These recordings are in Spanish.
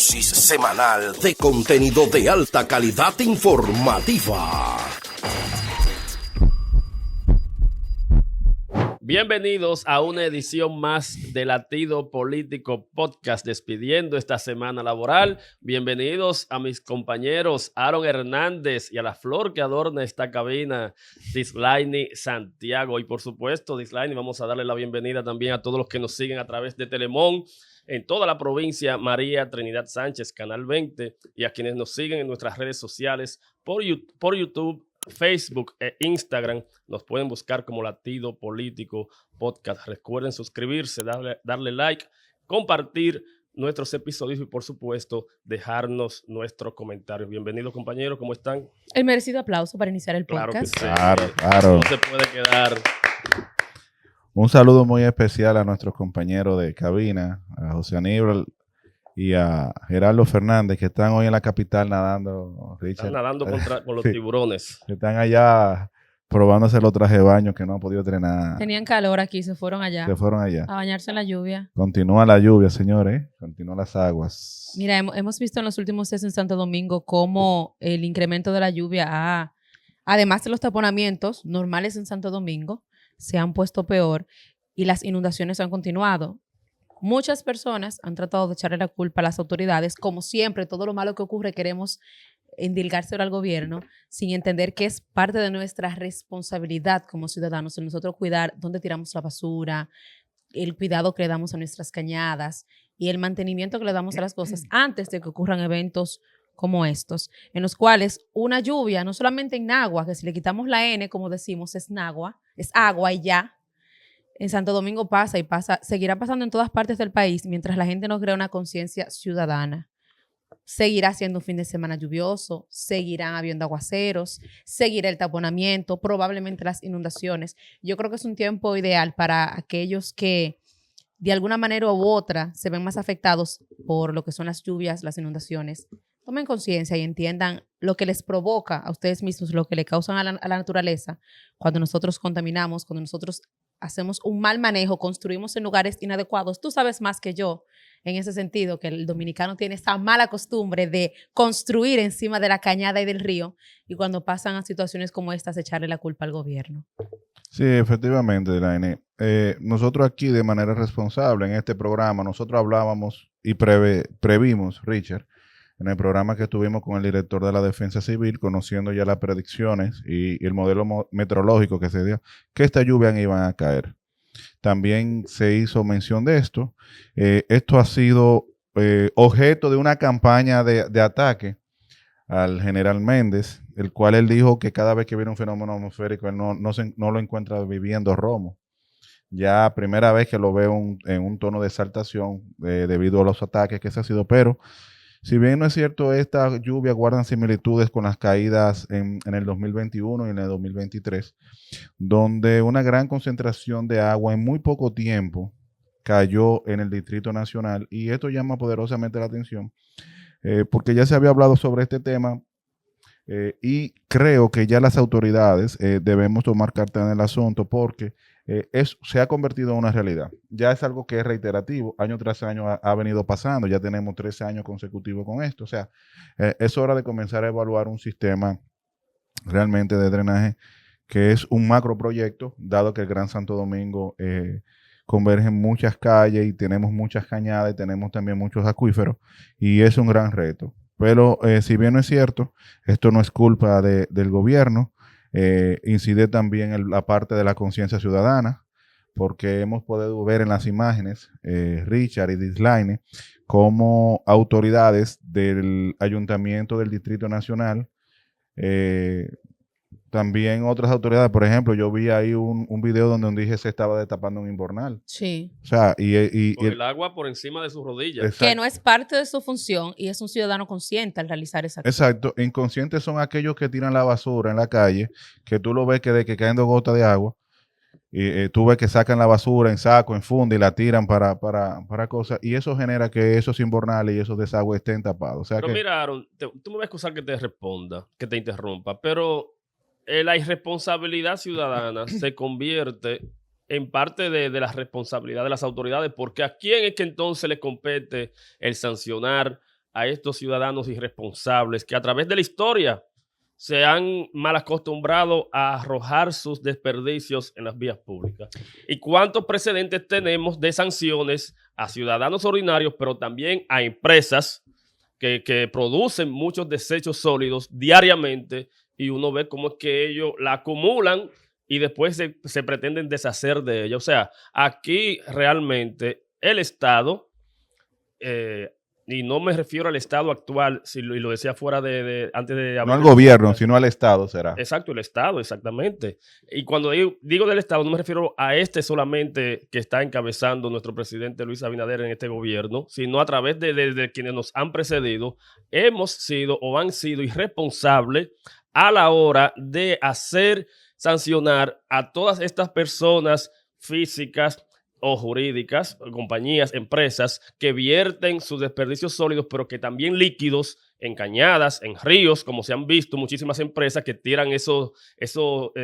dosis semanal de contenido de alta calidad informativa. Bienvenidos a una edición más de Latido Político Podcast, despidiendo esta semana laboral. Bienvenidos a mis compañeros Aaron Hernández y a la flor que adorna esta cabina, Dislaini Santiago. Y por supuesto, Dislaini, vamos a darle la bienvenida también a todos los que nos siguen a través de Telemón en toda la provincia, María Trinidad Sánchez, Canal 20, y a quienes nos siguen en nuestras redes sociales por YouTube, Facebook e Instagram. Nos pueden buscar como Latido Político Podcast. Recuerden suscribirse, darle like, compartir nuestros episodios y por supuesto dejarnos nuestros comentarios. Bienvenidos, compañeros, ¿cómo están? El merecido aplauso para iniciar el podcast. Claro que sí. Claro. No se puede quedar. Un saludo muy especial a nuestros compañeros de cabina, a José Aníbal y a Gerardo Fernández, que están hoy en la capital nadando. Richard. Están nadando con los tiburones. Están allá probándose los trajes de baño que no han podido entrenar. Tenían calor aquí, se fueron allá. A bañarse en la lluvia. Continúa la lluvia, señores. Continúan las aguas. Mira, hemos visto en los últimos días en Santo Domingo cómo el incremento de la lluvia, además de los taponamientos normales en Santo Domingo, se han puesto peor y las inundaciones han continuado. Muchas personas han tratado de echarle la culpa a las autoridades. Como siempre, todo lo malo que ocurre queremos endilgárselo al gobierno, sin entender que es parte de nuestra responsabilidad como ciudadanos, en nosotros cuidar dónde tiramos la basura, el cuidado que le damos a nuestras cañadas y el mantenimiento que le damos a las cosas antes de que ocurran eventos como estos, en los cuales una lluvia, no solamente en Nagua, que si le quitamos la N, como decimos, es Nagua, es agua y ya. En Santo Domingo pasa y pasa, seguirá pasando en todas partes del país mientras la gente no crea una conciencia ciudadana. Seguirá siendo un fin de semana lluvioso, seguirán habiendo aguaceros, seguirá el taponamiento, probablemente las inundaciones. Yo creo que es un tiempo ideal para aquellos que de alguna manera u otra se ven más afectados por lo que son las lluvias, las inundaciones. Tomen conciencia y entiendan lo que les provoca a ustedes mismos, lo que le causan a la naturaleza cuando nosotros contaminamos, cuando nosotros hacemos un mal manejo, construimos en lugares inadecuados. Tú sabes más que yo en ese sentido, que el dominicano tiene esa mala costumbre de construir encima de la cañada y del río, y cuando pasan a situaciones como estas, echarle la culpa al gobierno. Sí, efectivamente, Elaine. Nosotros aquí de manera responsable en este programa, nosotros hablábamos y previmos, Richard, en el programa que tuvimos con el director de la Defensa Civil, conociendo ya las predicciones y el modelo meteorológico que se dio, que esta lluvia iban a caer. También se hizo mención de esto. Esto ha sido objeto de una campaña de ataque al general Méndez, el cual él dijo que cada vez que viene un fenómeno atmosférico él no lo encuentra viviendo Romo. Ya primera vez que lo veo en un tono de exaltación debido a los ataques que se ha sido, pero si bien no es cierto, estas lluvias guardan similitudes con las caídas en el 2021 y en el 2023, donde una gran concentración de agua en muy poco tiempo cayó en el Distrito Nacional, y esto llama poderosamente la atención, porque ya se había hablado sobre este tema, y creo que ya las autoridades debemos tomar carta en el asunto, porque se ha convertido en una realidad. Ya es algo que es reiterativo, año tras año ha venido pasando, ya tenemos 13 años consecutivos con esto. O sea, es hora de comenzar a evaluar un sistema realmente de drenaje que es un macroproyecto, dado que el Gran Santo Domingo convergen muchas calles y tenemos muchas cañadas y tenemos también muchos acuíferos, y es un gran reto. Pero si bien no es cierto, esto no es culpa del gobierno. Incide también en la parte de la conciencia ciudadana, porque hemos podido ver en las imágenes, Richard y Dislaine, como autoridades del Ayuntamiento del Distrito Nacional, también otras autoridades, por ejemplo, yo vi ahí un video donde dije se estaba destapando un invernal. Sí. O sea, con el agua por encima de sus rodillas. Exacto. Que no es parte de su función y es un ciudadano consciente al realizar esa acción. Exacto. Inconscientes son aquellos que tiran la basura en la calle, que tú lo ves que de que caen 2 gotas de agua, y tú ves que sacan la basura en saco, en funda y la tiran para cosas, y eso genera que esos invernales y esos desagües estén tapados. O sea, pero mira, Aaron, tú me vas a excusar que te responda, que te interrumpa, pero la irresponsabilidad ciudadana se convierte en parte de la responsabilidad de las autoridades, porque ¿a quién es que entonces le compete el sancionar a estos ciudadanos irresponsables que a través de la historia se han mal acostumbrado a arrojar sus desperdicios en las vías públicas? ¿Y cuántos precedentes tenemos de sanciones a ciudadanos ordinarios, pero también a empresas que producen muchos desechos sólidos diariamente, y uno ve cómo es que ellos la acumulan y después se pretenden deshacer de ella? O sea, aquí realmente el Estado, y no me refiero al Estado actual, y lo decía fuera antes de No hablar al del gobierno, podcast. sino al Estado será. Exacto, el Estado, exactamente. Y cuando digo del Estado, no me refiero a este solamente que está encabezando nuestro presidente Luis Abinader en este gobierno, sino a través de quienes nos han precedido, hemos sido o han sido irresponsables a la hora de hacer sancionar a todas estas personas físicas o jurídicas, compañías, empresas que vierten sus desperdicios sólidos, pero que también líquidos, en cañadas, en ríos, como se han visto muchísimas empresas que tiran esos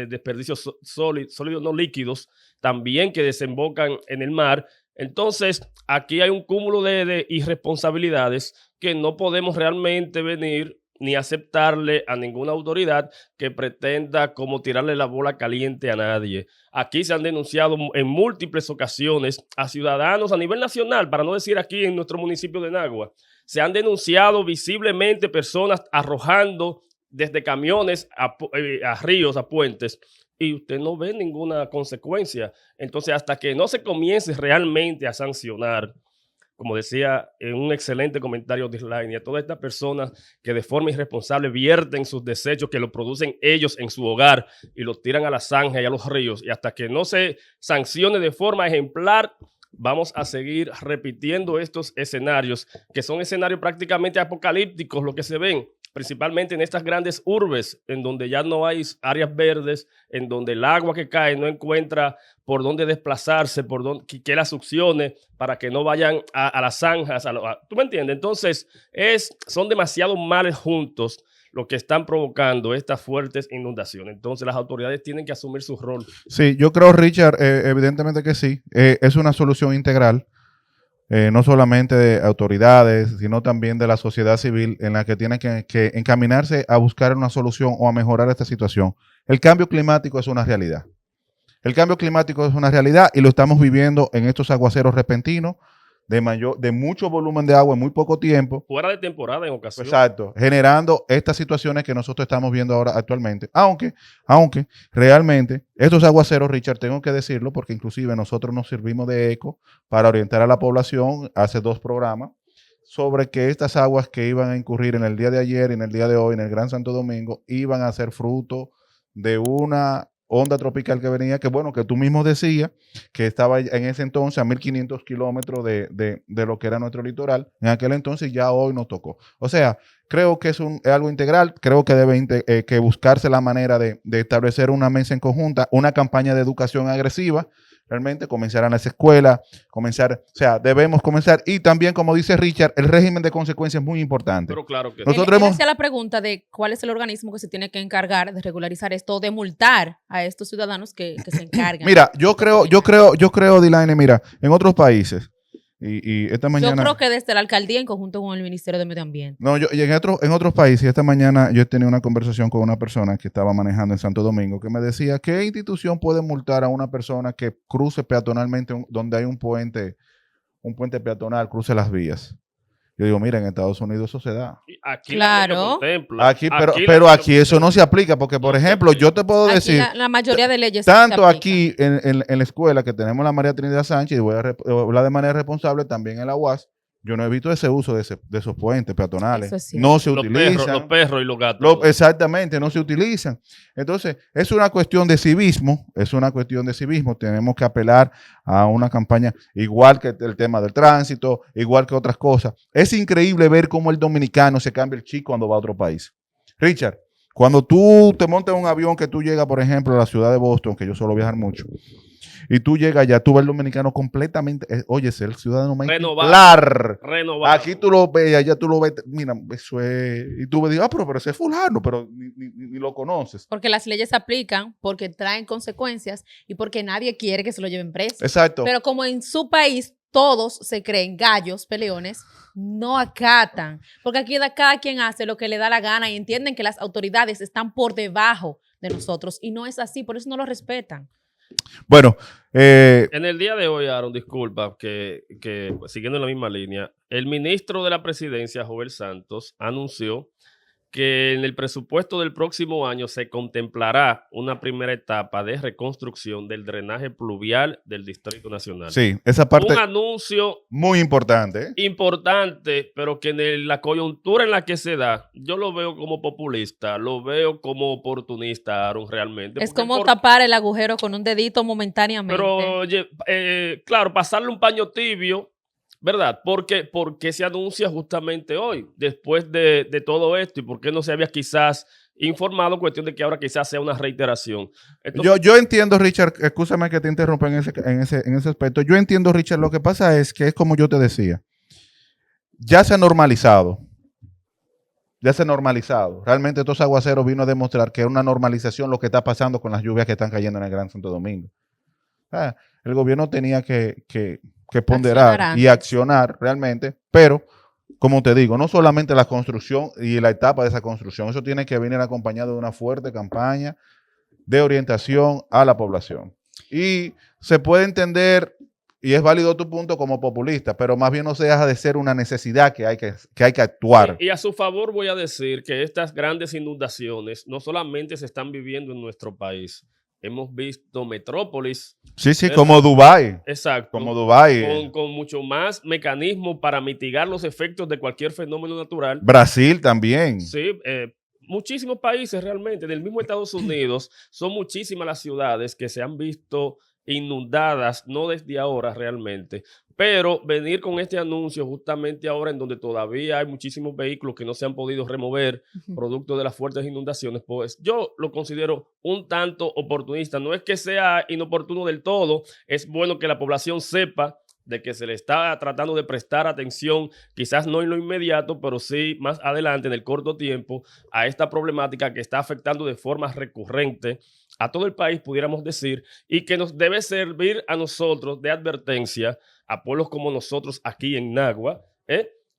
desperdicios sólidos, no líquidos, también que desembocan en el mar. Entonces, aquí hay un cúmulo de irresponsabilidades que no podemos realmente venir ni aceptarle a ninguna autoridad que pretenda como tirarle la bola caliente a nadie. Aquí se han denunciado en múltiples ocasiones a ciudadanos a nivel nacional, para no decir aquí en nuestro municipio de Nagua. Se han denunciado visiblemente personas arrojando desde camiones a ríos, a puentes, y usted no ve ninguna consecuencia. Entonces, hasta que no se comience realmente a sancionar, como decía en un excelente comentario de Isline, y a todas estas personas que de forma irresponsable vierten sus desechos, que lo producen ellos en su hogar y los tiran a la zanja y a los ríos, y hasta que no se sancione de forma ejemplar, vamos a seguir repitiendo estos escenarios, que son escenarios prácticamente apocalípticos, lo que se ven principalmente en estas grandes urbes, en donde ya no hay áreas verdes, en donde el agua que cae no encuentra por dónde desplazarse, por dónde, que la succione para que no vayan a las zanjas. ¿Tú me entiendes? Entonces, son demasiados males juntos lo que están provocando estas fuertes inundaciones. Entonces, las autoridades tienen que asumir su rol. Sí, yo creo, Richard, evidentemente que sí. Es una solución integral. No solamente de autoridades, sino también de la sociedad civil, en la que tiene que encaminarse a buscar una solución o a mejorar esta situación. El cambio climático es una realidad. El cambio climático es una realidad y lo estamos viviendo en estos aguaceros repentinos de mucho volumen de agua en muy poco tiempo. Fuera de temporada en ocasiones. Exacto, generando estas situaciones que nosotros estamos viendo ahora actualmente. Aunque realmente estos aguaceros, Richard, tengo que decirlo, porque inclusive nosotros nos servimos de eco para orientar a la población hace 2 programas sobre que estas aguas que iban a incurrir en el día de ayer y en el día de hoy en el Gran Santo Domingo iban a ser fruto de una onda tropical que venía, que bueno, que tú mismo decías, que estaba en ese entonces a 1.500 kilómetros de lo que era nuestro litoral. En aquel entonces ya hoy nos tocó. O sea, creo que es algo integral. Creo que debe que buscarse la manera de establecer una mesa en conjunta, una campaña de educación agresiva, realmente comenzar en las escuelas, debemos comenzar. Y también, como dice Richard, el régimen de consecuencias es muy importante. Pero claro que Él hacía la pregunta de cuál es el organismo que se tiene que encargar de regularizar esto, de multar a estos ciudadanos que se encargan. Mira, yo creo, Dilaine, mira, en otros países, y esta mañana... Yo creo que desde la alcaldía en conjunto con el Ministerio de Medio Ambiente. No, y en otros países, esta mañana yo he tenido una conversación con una persona que estaba manejando en Santo Domingo, que me decía, ¿qué institución puede multar a una persona que cruce peatonalmente donde hay un puente peatonal, cruce las vías? Yo digo, mira, en Estados Unidos eso se da. aquí claro. Pero aquí eso no se aplica, porque, por ejemplo, yo te puedo decir... La mayoría de leyes tanto aquí en la escuela que tenemos la María Trinidad Sánchez, y voy a hablar de manera responsable, también en la UAS, yo no he visto ese uso de esos puentes peatonales. No se utilizan. Los perros y los gatos. Exactamente, no se utilizan. Entonces, es una cuestión de civismo. Tenemos que apelar a una campaña, igual que el tema del tránsito, igual que otras cosas. Es increíble ver cómo el dominicano se cambia el chip cuando va a otro país. Richard, cuando tú te montas en un avión que tú llegas, por ejemplo, a la ciudad de Boston, que yo suelo viajar mucho, y tú llegas allá, tú ves el dominicano completamente, oye, es el ciudadano más renovado. Aquí tú lo ves, allá tú lo ves, mira, eso es, y tú me dices, pero ese es fulano, pero ni lo conoces. Porque las leyes se aplican, porque traen consecuencias y porque nadie quiere que se lo lleven preso. Exacto. Pero como en su país todos se creen gallos, peleones, no acatan. Porque aquí cada quien hace lo que le da la gana y entienden que las autoridades están por debajo de nosotros. Y no es así, por eso no lo respetan. Bueno, En el día de hoy, Aaron, disculpa, que siguiendo en la misma línea, el ministro de la Presidencia, Joel Santos, anunció que en el presupuesto del próximo año se contemplará una primera etapa de reconstrucción del drenaje pluvial del Distrito Nacional. sí, esa parte Un anuncio muy importante. importante, pero que en la coyuntura en la que se da, yo lo veo como populista, lo veo como oportunista, Aaron, realmente. Es Porque como tapar el agujero con un dedito momentáneamente. pero, oye, claro, pasarle un paño tibio, ¿verdad? ¿Por qué se anuncia justamente hoy, después de todo esto? ¿Y por qué no se había quizás informado? Cuestión de que ahora quizás sea una reiteración. Entonces, Yo entiendo, Richard, escúchame que te interrumpa en ese aspecto. Yo entiendo, Richard, lo que pasa es que es como yo te decía, ya se ha normalizado. Ya se ha normalizado. Realmente estos aguaceros vino a demostrar que es una normalización lo que está pasando con las lluvias que están cayendo en el Gran Santo Domingo. El gobierno tenía que ponderar y accionar realmente, pero como te digo, no solamente la construcción y la etapa de esa construcción, eso tiene que venir acompañado de una fuerte campaña de orientación a la población. Y se puede entender, y es válido tu punto como populista, pero más bien no se deja de ser una necesidad que hay que actuar. y a su favor voy a decir que estas grandes inundaciones no solamente se están viviendo en nuestro país. Hemos visto metrópolis. Sí, ¿verdad? como Dubái. Exacto. Como Dubái. Con mucho más mecanismo para mitigar los efectos de cualquier fenómeno natural. Brasil también. Sí, muchísimos países realmente, del mismo Estados Unidos, son muchísimas las ciudades que se han visto inundadas, no desde ahora realmente, pero venir con este anuncio justamente ahora en donde todavía hay muchísimos vehículos que no se han podido remover producto de las fuertes inundaciones, pues yo lo considero un tanto oportunista. No es que sea inoportuno del todo, es bueno que la población sepa de que se le está tratando de prestar atención, quizás no en lo inmediato, pero sí más adelante, en el corto tiempo, a esta problemática que está afectando de forma recurrente a todo el país, pudiéramos decir, y que nos debe servir a nosotros de advertencia, a pueblos como nosotros aquí en Nagua,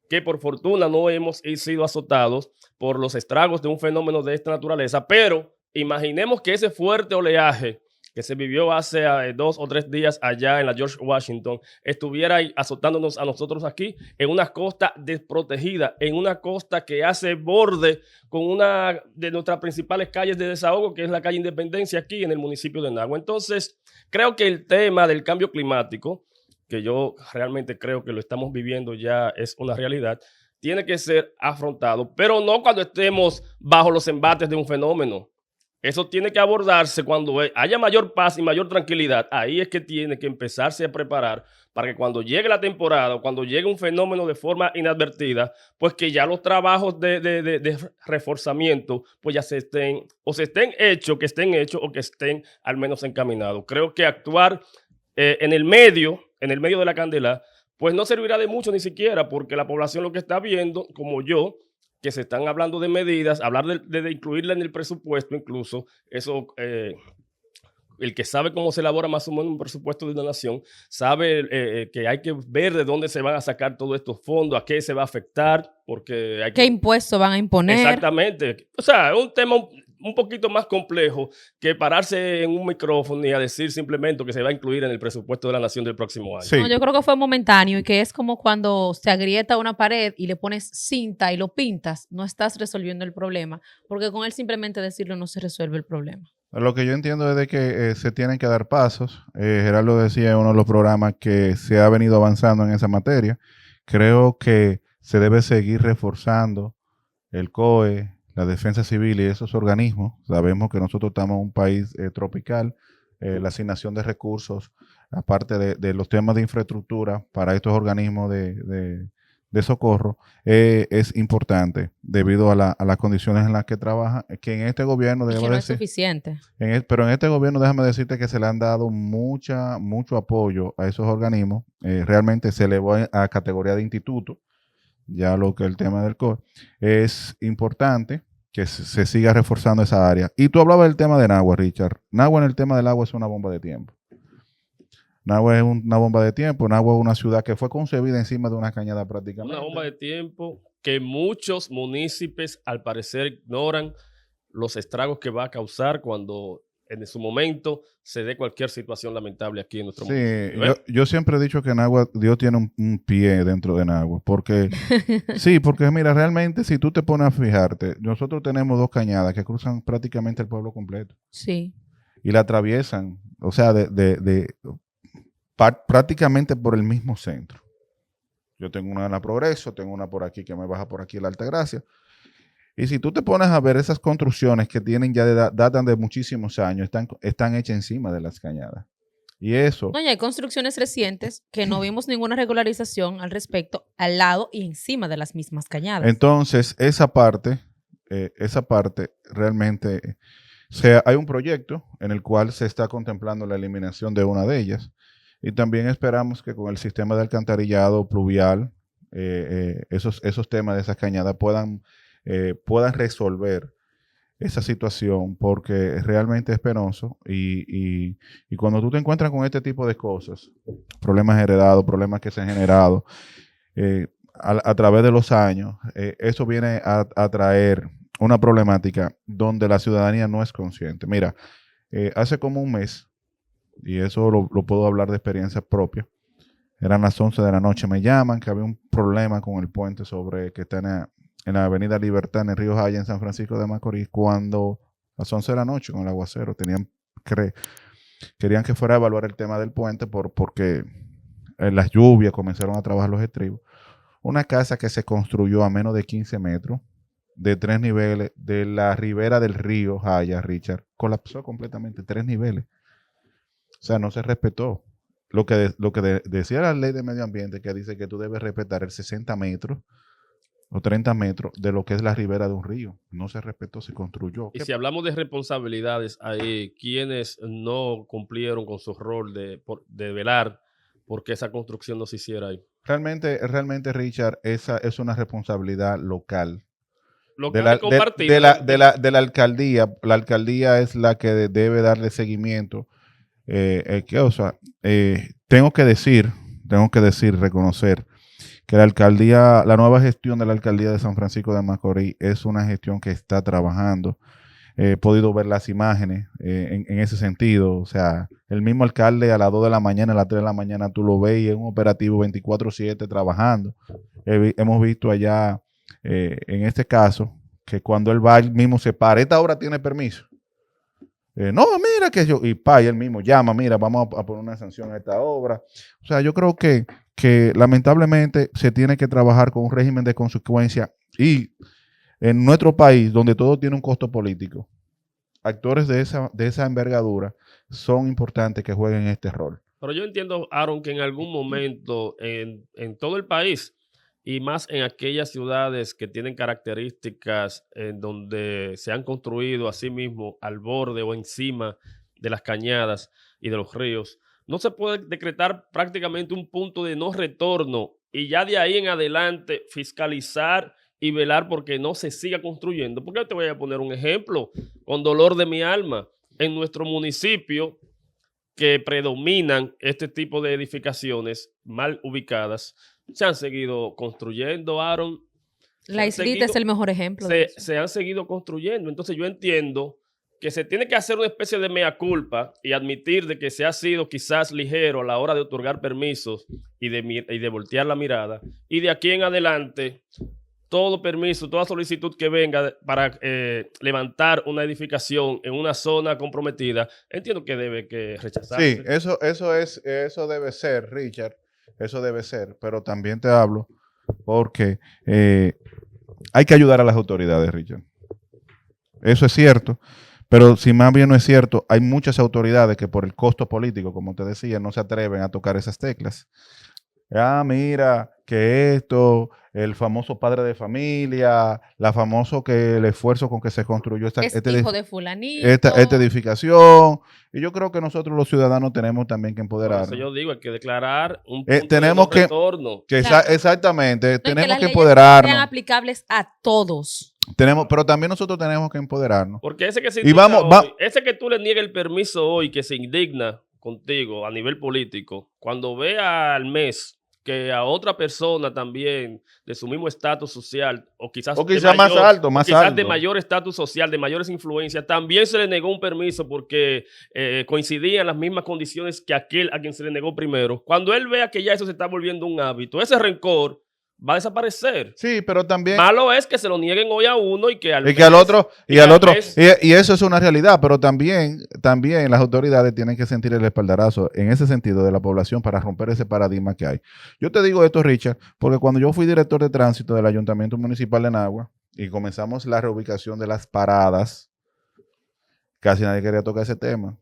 que por fortuna no hemos sido azotados por los estragos de un fenómeno de esta naturaleza, pero imaginemos que ese fuerte oleaje que se vivió hace 2 o 3 días allá en la George Washington, estuviera azotándonos a nosotros aquí en una costa desprotegida, en una costa que hace borde con una de nuestras principales calles de desahogo, que es la calle Independencia aquí en el municipio de Nagua. Entonces, creo que el tema del cambio climático, que yo realmente creo que lo estamos viviendo ya, es una realidad, tiene que ser afrontado, pero no cuando estemos bajo los embates de un fenómeno. Eso tiene que abordarse cuando haya mayor paz y mayor tranquilidad. Ahí es que tiene que empezarse a preparar para que cuando llegue la temporada o cuando llegue un fenómeno de forma inadvertida, pues que ya los trabajos de reforzamiento pues ya se estén hechos o que estén al menos encaminados. Creo que actuar en el medio de la candela, pues no servirá de mucho ni siquiera, porque la población lo que está viendo, como yo, que se están hablando de medidas, hablar de incluirla en el presupuesto incluso, eso, el que sabe cómo se elabora más o menos un presupuesto de una nación, sabe que hay que ver de dónde se van a sacar todos estos fondos, a qué se va a afectar, porque hay ¿Qué impuestos van a imponer? Exactamente. O sea, es un tema un poquito más complejo que pararse en un micrófono y a decir simplemente que se va a incluir en el presupuesto de la nación del próximo año. Sí. No, yo creo que fue momentáneo y que es como cuando se agrieta una pared y le pones cinta y lo pintas, no estás resolviendo el problema, porque con él simplemente decirlo no se resuelve el problema. Lo que yo entiendo es de que se tienen que dar pasos. Gerardo decía en uno de los programas que se ha venido avanzando en esa materia. Creo que se debe seguir reforzando el COE, la Defensa Civil y esos organismos. Sabemos que nosotros estamos en un país tropical. La asignación de recursos, aparte de los temas de infraestructura para estos organismos de socorro, es importante debido a las condiciones en las que trabajan, que en este gobierno Que no es suficiente. Pero en este gobierno déjame decirte que se le han dado mucho apoyo a esos organismos. Realmente se elevó a categoría de instituto, ya lo que el tema del COE. Es importante que se siga reforzando esa área. Y tú hablabas del tema de Nagua, Richard. Nagua en el tema del agua es una bomba de tiempo. Nagua es una bomba de tiempo. Nagua es una ciudad que fue concebida encima de una cañada prácticamente. Una bomba de tiempo que muchos municipios al parecer ignoran los estragos que va a causar cuando en su momento se dé cualquier situación lamentable aquí en nuestro municipio. Yo siempre he dicho que Nagua, Dios tiene un pie dentro de Nagua, porque sí, porque mira, realmente si tú te pones a fijarte, nosotros tenemos 2 cañadas que cruzan prácticamente el pueblo completo. Sí. Y la atraviesan, o sea, prácticamente por el mismo centro. Yo tengo una en la Progreso, tengo una por aquí que me baja por aquí en la Altagracia. Y si tú te pones a ver esas construcciones que tienen ya datan de muchísimos años, están hechas encima de las cañadas. Y eso... No, y hay construcciones recientes que no vimos ninguna regularización al respecto, al lado y encima de las mismas cañadas. Entonces, esa parte realmente... hay un proyecto en el cual se está contemplando la eliminación de una de ellas. Y también esperamos que con el sistema de alcantarillado pluvial, esos temas de esas cañadas puedan resolver esa situación, porque realmente es penoso y cuando tú te encuentras con este tipo de cosas, problemas heredados, problemas que se han generado a través de los años, eso viene a traer una problemática donde la ciudadanía no es consciente. Mira, hace como un mes, y eso lo puedo hablar de experiencia propia, eran las 11 de la noche, me llaman que había un problema con el puente que está en la Avenida Libertad, en el Río Jaya, en San Francisco de Macorís, cuando a las 11 de la noche con el aguacero querían que fuera a evaluar el tema del puente porque en las lluvias comenzaron a trabajar los estribos. Una casa que se construyó a menos de 15 metros, de 3 niveles, de la ribera del río Jaya, Richard, colapsó completamente, 3 niveles. O sea, no se respetó. Lo que decía la ley de medio ambiente, que dice que tú debes respetar el 60 metros o 30 metros de lo que es la ribera de un río. No se respetó, se construyó. Y si hablamos de responsabilidades, hay quienes no cumplieron con su rol de velar porque esa construcción no se hiciera ahí. Realmente, Richard, esa es una responsabilidad local. De la alcaldía. La alcaldía es la que debe darle seguimiento. Tengo que decir, reconocer que la nueva gestión de la alcaldía de San Francisco de Macorís es una gestión que está trabajando. He podido ver las imágenes en ese sentido. O sea, el mismo alcalde a las 2 de la mañana, a las 3 de la mañana, tú lo ves y es un operativo 24/7 trabajando. Hemos visto allá, en este caso, que cuando él va, él mismo se para. Esta obra tiene permiso. No, mira que yo, y él mismo llama, mira, vamos a poner una sanción a esta obra. O sea, yo creo que lamentablemente se tiene que trabajar con un régimen de consecuencia y en nuestro país, donde todo tiene un costo político, actores de esa envergadura son importantes que jueguen este rol. Pero yo entiendo, Aaron, que en algún momento en todo el país y más en aquellas ciudades que tienen características en donde se han construido a sí mismo al borde o encima de las cañadas y de los ríos, no se puede decretar prácticamente un punto de no retorno y ya de ahí en adelante fiscalizar y velar porque no se siga construyendo. Porque te voy a poner un ejemplo con dolor de mi alma. En nuestro municipio, que predominan este tipo de edificaciones mal ubicadas, se han seguido construyendo, Aaron. La Islita es el mejor ejemplo. Se han seguido construyendo. Entonces yo entiendo que se tiene que hacer una especie de mea culpa y admitir de que se ha sido quizás ligero a la hora de otorgar permisos y de voltear la mirada. Y de aquí en adelante, todo permiso, toda solicitud que venga para levantar una edificación en una zona comprometida, entiendo que debe que rechazarse. Sí, eso debe ser, Richard. Eso debe ser, pero también te hablo porque hay que ayudar a las autoridades, Richard. Eso es cierto, pero si más bien no es cierto, hay muchas autoridades que por el costo político, como te decía, no se atreven a tocar esas teclas. Mira, que esto, el famoso padre de familia, el esfuerzo con que se construyó hijo de fulanito. esta edificación. Y yo creo que nosotros los ciudadanos tenemos también que empoderarnos. Por eso yo digo, hay que declarar un punto de retorno. Exactamente, No, tenemos que las empoderarnos. leyes sean aplicables a todos. Pero también nosotros tenemos que empoderarnos. Porque ese que se y indigna hoy, ese que tú le niegas el permiso hoy, que se indigna contigo a nivel político, cuando vea al mes que a otra persona también de su mismo estatus social o quizás, O quizás más alto, más quizás alto. de mayor estatus social, de mayores influencias, también se le negó un permiso porque coincidían las mismas condiciones que aquel a quien se le negó primero. Cuando él vea que ya eso se está volviendo un hábito, ese rencor va a desaparecer. Sí, pero también... Malo es que se lo nieguen hoy a uno y que al Y que al otro, y al otro, mes- y eso es una realidad, pero también las autoridades tienen que sentir el espaldarazo en ese sentido de la población para romper ese paradigma que hay. Yo te digo esto, Richard, porque cuando yo fui director de tránsito del Ayuntamiento Municipal de Nagua y comenzamos la reubicación de las paradas, casi nadie quería tocar ese tema.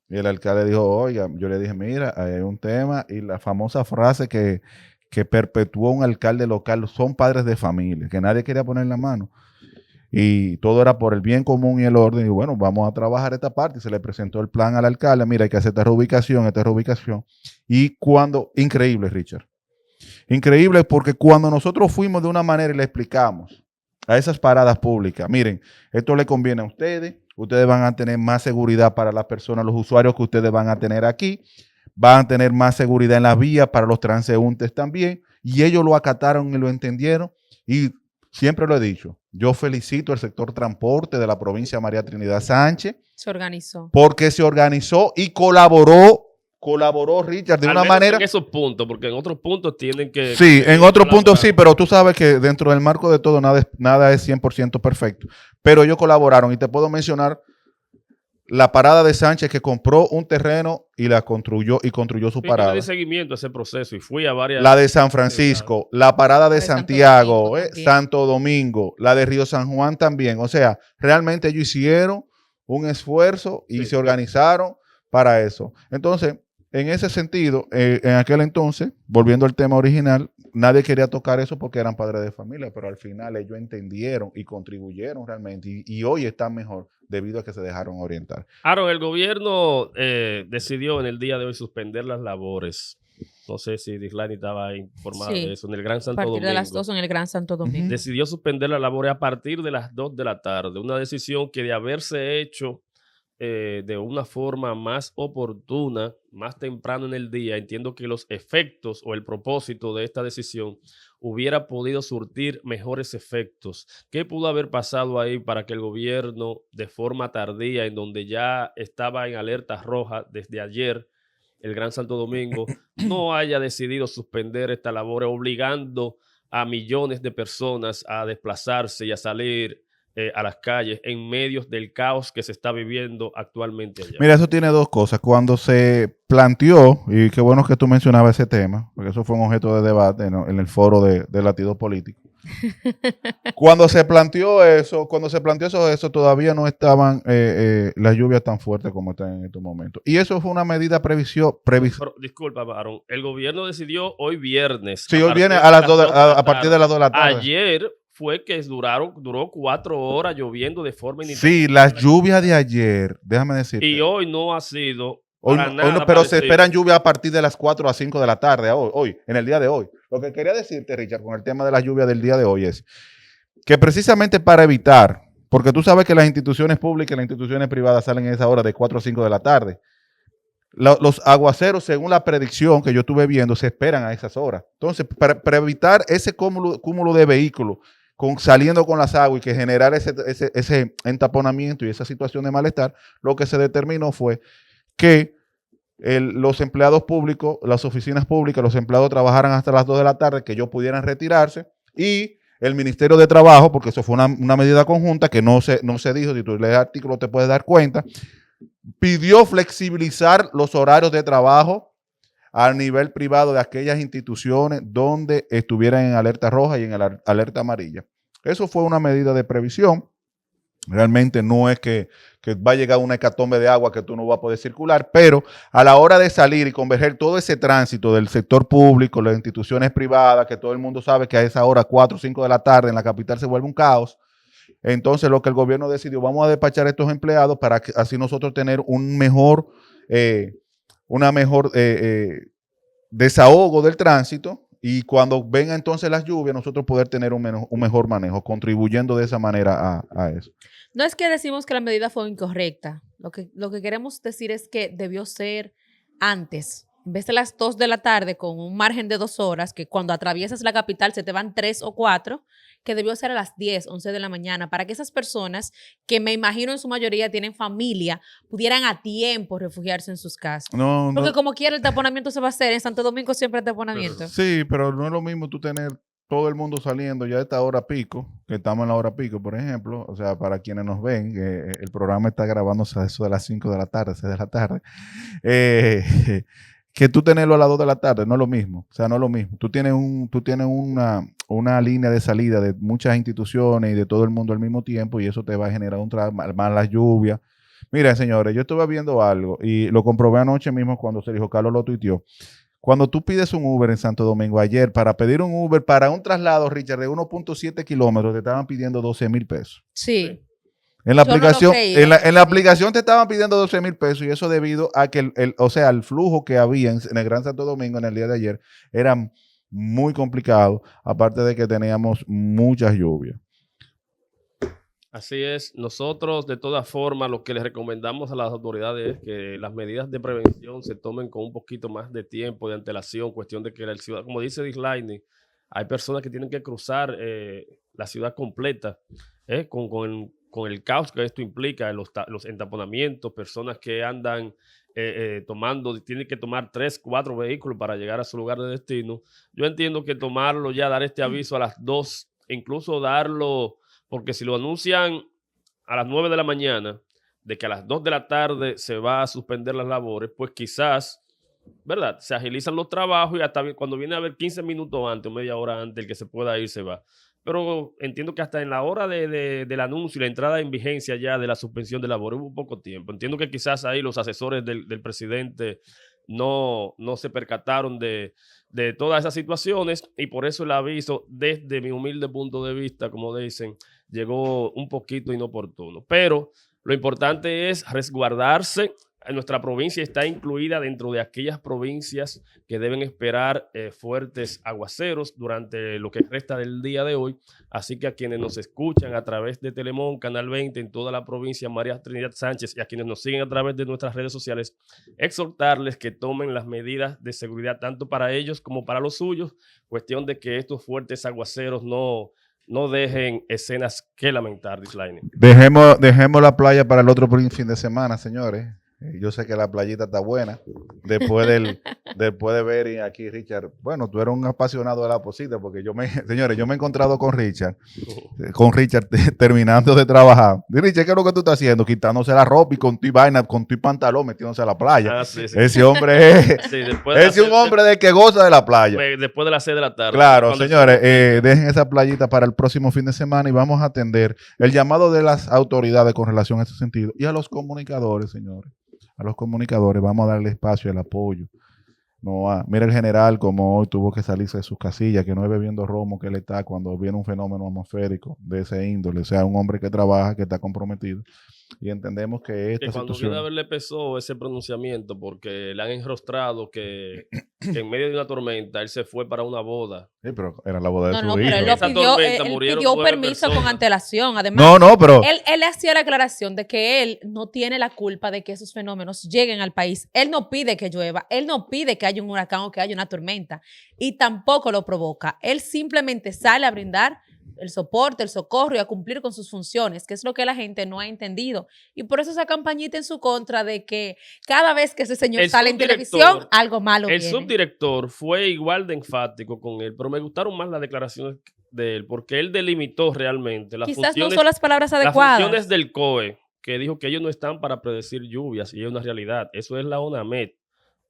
Y el alcalde dijo, oiga, yo le dije, mira, hay un tema, y la famosa frase que perpetuó un alcalde local, son padres de familia, que nadie quería poner la mano. Y todo era por el bien común y el orden. Y bueno, vamos a trabajar esta parte. Y se le presentó el plan al alcalde. Mira, hay que hacer esta reubicación. Y increíble, Richard. Increíble porque cuando nosotros fuimos de una manera y le explicamos a esas paradas públicas, miren, esto le conviene a ustedes. Ustedes van a tener más seguridad para las personas, los usuarios que ustedes van a tener aquí. Van a tener más seguridad en las vías para los transeúntes también. Y ellos lo acataron y lo entendieron. Y siempre lo he dicho, yo felicito al sector transporte de la provincia de María Trinidad Sánchez. Se organizó. Porque se organizó y colaboró, Richard, de al una menos manera... en esos puntos, porque en otros puntos tienen que... Sí, en otros puntos sí, pero tú sabes que dentro del marco de todo nada es 100% perfecto. Pero ellos colaboraron y te puedo mencionar la parada de Sánchez, que compró un terreno y construyó su parada. Yo le di seguimiento a ese proceso y fui a varias... La de San Francisco, la parada de Santiago, Santo Domingo, la de Río San Juan también. O sea, realmente ellos hicieron un esfuerzo y se organizaron para eso. Entonces, en ese sentido, en aquel entonces, volviendo al tema original, nadie quería tocar eso porque eran padres de familia, pero al final ellos entendieron y contribuyeron realmente y hoy están mejor debido a que se dejaron orientar. Aaron, el gobierno decidió en el día de hoy suspender las labores. No sé si Dislani estaba informado de eso, en el Gran Santo Domingo. A partir de las 2 en el Gran Santo Domingo. Decidió suspender las labores a partir de las 2 de la tarde. Una decisión que de haberse hecho de una forma más oportuna, más temprano en el día, entiendo que los efectos o el propósito de esta decisión hubiera podido surtir mejores efectos. ¿Qué pudo haber pasado ahí para que el gobierno, de forma tardía, en donde ya estaba en alerta roja desde ayer, el Gran Santo Domingo, no haya decidido suspender esta labor, obligando a millones de personas a desplazarse y a salir a las calles en medio del caos que se está viviendo actualmente allá? Mira, eso tiene dos cosas. Cuando se planteó, y qué bueno que tú mencionabas ese tema, porque eso fue un objeto de debate en el foro de latido político. Cuando se planteó eso, todavía no estaban las lluvias tan fuertes como están en estos momentos. Y eso fue una medida Pero, disculpa, Aaron, el gobierno decidió hoy viernes. Sí, hoy viene a partir de las 2 de la tarde. Ayer fue que duró 4 horas lloviendo de forma ininterrumpida. Sí, las lluvias de ayer, déjame decirte. Y hoy no ha sido hoy no, pero se esperan lluvias a partir de las 4 a 5 de la tarde, hoy, en el día de hoy. Lo que quería decirte, Richard, con el tema de la lluvia del día de hoy es que precisamente para evitar, porque tú sabes que las instituciones públicas y las instituciones privadas salen a esa hora de 4 a 5 de la tarde. Los aguaceros, según la predicción que yo estuve viendo, se esperan a esas horas. Entonces, para evitar ese cúmulo de vehículos saliendo con las aguas y que generar ese entaponamiento y esa situación de malestar, lo que se determinó fue que los empleados públicos, las oficinas públicas, los empleados trabajaran hasta las 2 de la tarde, que ellos pudieran retirarse, y el Ministerio de Trabajo, porque eso fue una medida conjunta que no se dijo, si tú lees el artículo te puedes dar cuenta, pidió flexibilizar los horarios de trabajo a nivel privado de aquellas instituciones donde estuvieran en alerta roja y en alerta amarilla. Eso fue una medida de previsión. Realmente no es que va a llegar una hecatombe de agua que tú no vas a poder circular, pero a la hora de salir y converger todo ese tránsito del sector público, las instituciones privadas, que todo el mundo sabe que a esa hora, 4 o 5 de la tarde, en la capital se vuelve un caos. Entonces lo que el gobierno decidió, vamos a despachar a estos empleados para que así nosotros tener una mejor desahogo del tránsito y cuando venga entonces las lluvias, nosotros poder tener un mejor manejo, contribuyendo de esa manera a eso. No es que decimos que la medida fue incorrecta. Lo que queremos decir es que debió ser antes. En vez de las 2 de la tarde con un margen de 2 horas, que cuando atraviesas la capital se te van 3 o 4, que debió ser a las 10, 11 de la mañana, para que esas personas, que me imagino en su mayoría tienen familia, pudieran a tiempo refugiarse en sus casas. No, Porque no. como quiera el taponamiento se va a hacer. En Santo Domingo siempre hay taponamiento. Sí, pero no es lo mismo tú tener todo el mundo saliendo ya a esta hora pico, que estamos en la hora pico, por ejemplo, o sea, para quienes nos ven, el programa está grabándose a eso de las 5 de la tarde, 6 de la tarde, que tú tenerlo a las 2 de la tarde, no es lo mismo, o sea, no es lo mismo. Tú tienes una línea de salida de muchas instituciones y de todo el mundo al mismo tiempo y eso te va a generar un trauma, más las lluvias. Miren, señores, yo estuve viendo algo y lo comprobé anoche mismo cuando Sergio Carlos lo tuiteó. Cuando tú pides un Uber en Santo Domingo ayer, para pedir un Uber para un traslado, Richard, de 1.7 kilómetros, te estaban pidiendo 12,000 pesos. Sí. En la Yo no lo aplicación, creía, en la sí. aplicación te estaban pidiendo 12,000 pesos y eso debido a que el flujo que había en el Gran Santo Domingo en el día de ayer era muy complicado, aparte de que teníamos muchas lluvias. Así es, nosotros de todas formas lo que les recomendamos a las autoridades es que las medidas de prevención se tomen con un poquito más de tiempo, de antelación, cuestión de que la ciudad, como dice Dislaine, hay personas que tienen que cruzar la ciudad completa con el caos que esto implica, los entaponamientos, personas que andan tienen que tomar 3, 4 vehículos para llegar a su lugar de destino. Yo entiendo que tomarlo ya, dar este aviso a las 2, incluso darlo. Porque si lo anuncian a las 9 de la mañana, de que a las 2 de la tarde se va a suspender las labores, pues quizás, ¿verdad? Se agilizan los trabajos y hasta cuando viene a haber 15 minutos antes o media hora antes, el que se pueda ir se va. Pero entiendo que hasta en la hora del anuncio y la entrada en vigencia ya de la suspensión de labores hubo poco tiempo. Entiendo que quizás ahí los asesores del presidente no se percataron de todas esas situaciones y por eso el aviso, desde mi humilde punto de vista, como dicen, llegó un poquito inoportuno. Pero lo importante es resguardarse. Nuestra provincia está incluida dentro de aquellas provincias que deben esperar fuertes aguaceros durante lo que resta del día de hoy. Así que a quienes nos escuchan a través de Telemón, Canal 20, en toda la provincia, María Trinidad Sánchez, y a quienes nos siguen a través de nuestras redes sociales, exhortarles que tomen las medidas de seguridad tanto para ellos como para los suyos. Cuestión de que estos fuertes aguaceros no dejen escenas que lamentar, Dislaine. Dejemos la playa para el otro fin de semana, señores. Yo sé que la playita está buena. Después de ver aquí, Richard. Bueno, tú eres un apasionado de la posita, porque señores, yo me he encontrado con Richard terminando de trabajar. Richard, ¿qué es lo que tú estás haciendo? Quitándose la ropa y con tu vaina, con tu pantalón, metiéndose a la playa. Sí. Ese hombre es un hombre de que goza de la playa. Después de las 6 de la tarde. Claro, señores, dejen esa playita para el próximo fin de semana y vamos a atender el llamado de las autoridades con relación a ese sentido y a los comunicadores, señores. A los comunicadores, vamos a darle espacio y el apoyo. Mira el general como hoy tuvo que salirse de sus casillas, que no es bebiendo romo que él está cuando viene un fenómeno atmosférico de ese índole, o sea, un hombre que trabaja, que está comprometido. Y entendemos que esta cuando situación... viene a ver le pesó ese pronunciamiento porque le han enrostrado que en medio de una tormenta él se fue para una boda. Sí, pero era la boda de su hijo. Pero él pidió permiso con antelación. Además, pero... Él hacía la aclaración de que él no tiene la culpa de que esos fenómenos lleguen al país. Él no pide que llueva, él no pide que haya un huracán o que haya una tormenta y tampoco lo provoca. Él simplemente sale a brindar el soporte, el socorro y a cumplir con sus funciones, que es lo que la gente no ha entendido. Y por eso esa campañita en su contra de que cada vez que ese señor sale en televisión, algo malo viene. El subdirector fue igual de enfático con él, pero me gustaron más las declaraciones de él, porque él delimitó realmente las Quizás funciones, no son las palabras adecuadas. las funciones del COE, que dijo que ellos no están para predecir lluvias, y es una realidad. Eso es la ONAMED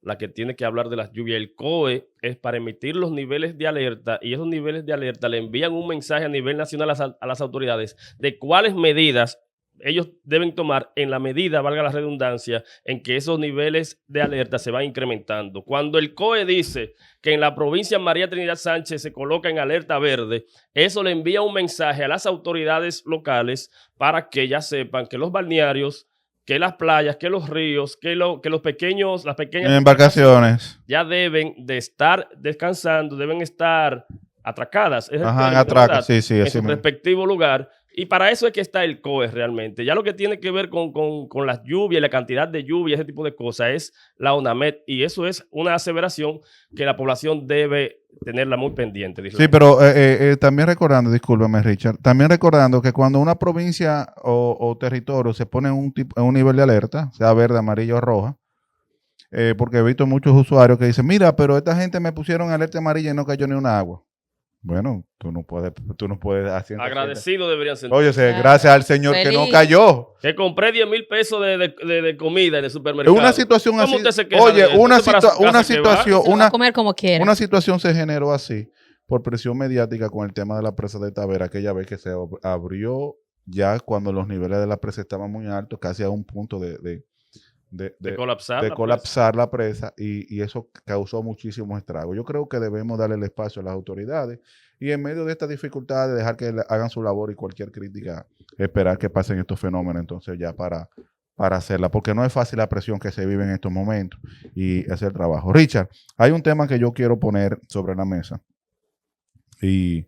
la que tiene que hablar de las lluvias. El COE es para emitir los niveles de alerta y esos niveles de alerta le envían un mensaje a nivel nacional a las autoridades de cuáles medidas ellos deben tomar en la medida, valga la redundancia, en que esos niveles de alerta se van incrementando. Cuando el COE dice que en la provincia María Trinidad Sánchez se coloca en alerta verde, eso le envía un mensaje a las autoridades locales para que ya sepan que los balnearios que las playas, que los ríos, que las pequeñas embarcaciones ya deben de estar descansando, deben estar atracadas, es el Ajá, término, atraca, ¿verdad? sí, sí, En así su mismo. respectivo lugar. Y para eso es que está el COE realmente. Ya lo que tiene que ver con las lluvias, la cantidad de lluvia, ese tipo de cosas, es la UNAMED. Y eso es una aseveración que la población debe tenerla muy pendiente. Sí, pero también recordando, discúlpame Richard, también recordando que cuando una provincia o territorio se pone en un nivel de alerta, sea verde, amarillo o roja, porque he visto muchos usuarios que dicen, mira, pero esta gente me pusieron alerta amarilla y no cayó ni una agua. Bueno, tú no puedes hacer. Agradecido deberían sentir. Oye, gracias al Señor que no cayó. Que compré 10,000 pesos de comida en el supermercado. Una situación ¿Cómo así. usted se queja Oye, de eso? una ¿Usted para su casa situación, Se lo va a comer como quiera. una situación se generó así por presión mediática con el tema de la presa de Tavera, aquella vez que se abrió ya cuando los niveles de la presa estaban muy altos, casi a un punto de colapsar la presa y eso causó muchísimos estragos. Yo creo que debemos darle el espacio a las autoridades y en medio de estas dificultades dejar que hagan su labor y cualquier crítica, esperar que pasen estos fenómenos entonces ya para hacerla, porque no es fácil la presión que se vive en estos momentos y hacer el trabajo. Richard, hay un tema que yo quiero poner sobre la mesa y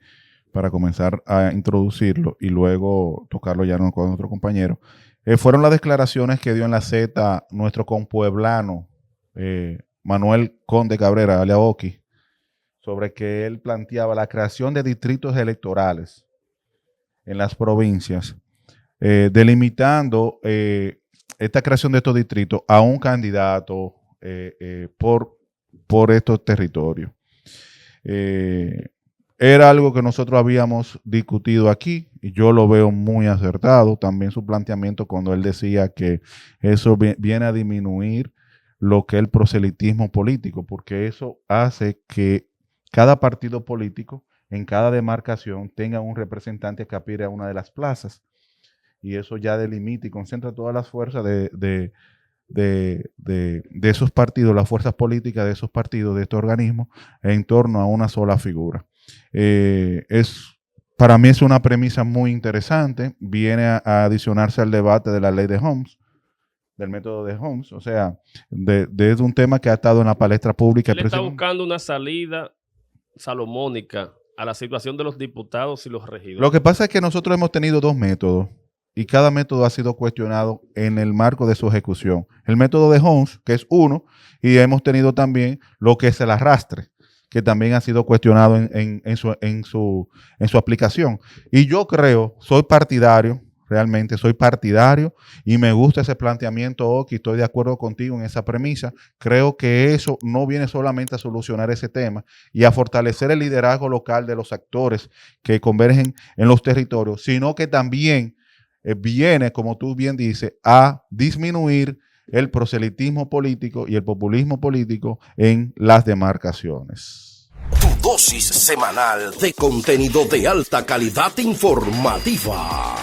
para comenzar a introducirlo y luego tocarlo ya con otro compañero. Fueron las declaraciones que dio en la Z nuestro compueblano Manuel Conde Cabrera, alias Oki, sobre que él planteaba la creación de distritos electorales en las provincias, delimitando esta creación de estos distritos a un candidato por estos territorios. Era algo que nosotros habíamos discutido aquí y yo lo veo muy acertado. También su planteamiento cuando él decía que eso viene a disminuir lo que es el proselitismo político, porque eso hace que cada partido político en cada demarcación tenga un representante que aspire a una de las plazas y eso ya delimita y concentra todas las fuerzas de esos partidos, las fuerzas políticas de esos partidos, de estos organismos, en torno a una sola figura. Para mí es una premisa muy interesante, viene a adicionarse al debate de la ley de Homs, del método de Homs, o sea, de un tema que ha estado en la palestra pública. Él está buscando una salida salomónica a la situación de los diputados y los regidores. Lo que pasa es que nosotros hemos tenido dos métodos y cada método ha sido cuestionado en el marco de su ejecución. El método de Homs, que es uno, y hemos tenido también lo que es el arrastre, que también ha sido cuestionado en su aplicación. Y yo creo, realmente soy partidario y me gusta ese planteamiento, Oki, estoy de acuerdo contigo en esa premisa. Creo que eso no viene solamente a solucionar ese tema y a fortalecer el liderazgo local de los actores que convergen en los territorios, sino que también viene, como tú bien dices, a disminuir el proselitismo político y el populismo político en las demarcaciones. Tu dosis semanal de contenido de alta calidad informativa.